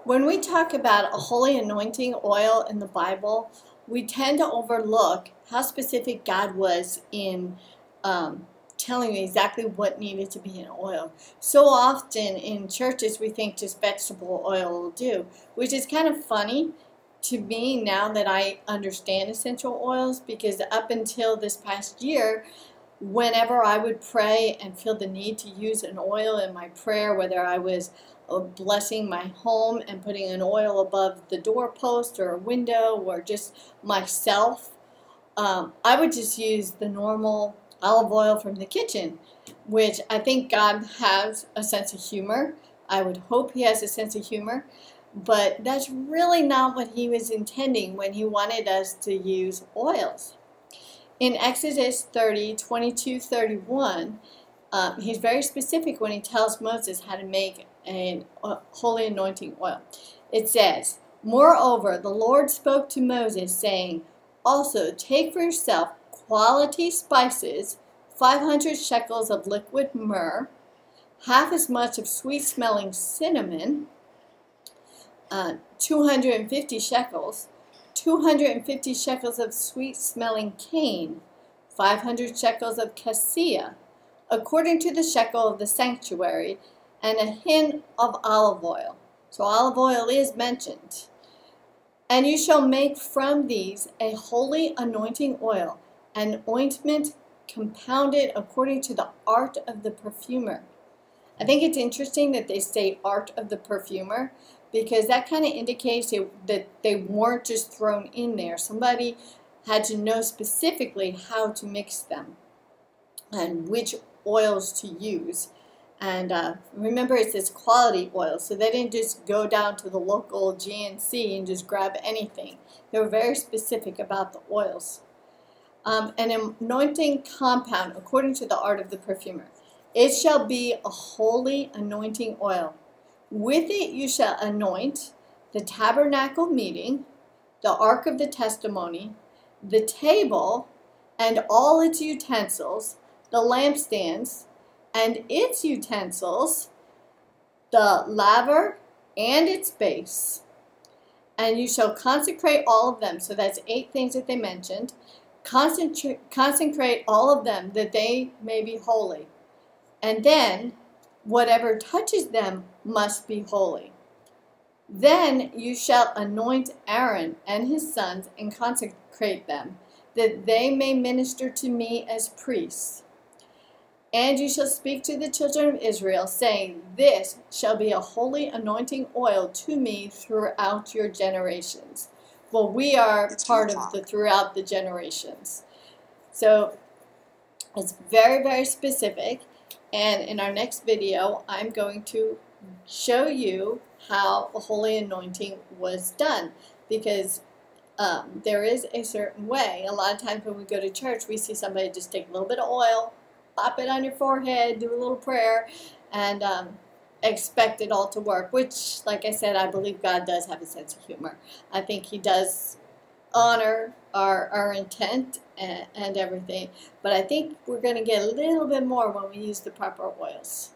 When we talk about a holy anointing oil in the Bible, we tend to overlook how specific God was in telling you exactly what needed to be in oil. So often in churches we think just vegetable oil will do, which is kind of funny to me now that I understand essential oils, because up until this past year, whenever I would pray and feel the need to use an oil in my prayer, whether I was blessing my home and putting an oil above the doorpost or a window or just myself, I would just use the normal olive oil from the kitchen, which I think God has a sense of humor. I would hope He has a sense of humor, but that's really not what He was intending when He wanted us to use oils. In Exodus 30:22-31, He's very specific when He tells Moses how to make a holy anointing oil. It says, "Moreover, the Lord spoke to Moses, saying, also take for yourself quality spices, 500 shekels of liquid myrrh, half as much of sweet-smelling cinnamon, 250 shekels, 250 shekels of sweet-smelling cane, 500 shekels of cassia, according to the shekel of the sanctuary, and a hin of olive oil." So olive oil is mentioned. "And you shall make from these a holy anointing oil, an ointment compounded according to the art of the perfumer." I think it's interesting that they say art of the perfumer, because that kind of indicates that they weren't just thrown in there. Somebody had to know specifically how to mix them and which oils to use. And remember, it says quality oil, so they didn't just go down to the local GNC and just grab anything. They were very specific about the oils. An anointing compound according to the art of the perfumer. "It shall be a holy anointing oil. With it you shall anoint the tabernacle meeting, the ark of the testimony, the table and all its utensils, the lampstands and its utensils, the laver and its base. And you shall consecrate all of them." So that's 8 things that they mentioned. Consecrate all of them, that they may be holy. And then whatever touches them must be holy. "Then you shall anoint Aaron and his sons and consecrate them, that they may minister to me as priests. And you shall speak to the children of Israel, saying, this shall be a holy anointing oil to me throughout your generations." Well, we are part of the throughout the generations. So it's very, very specific. And in our next video, I'm going to show you how a holy anointing was done, because there is a certain way. A lot of times when we go to church, we see somebody just take a little bit of oil, pop it on your forehead, do a little prayer, and expect it all to work, which, like I said, I believe God does have a sense of humor. I think He does honor our intent and everything, but I think we're going to get a little bit more when we use the proper oils.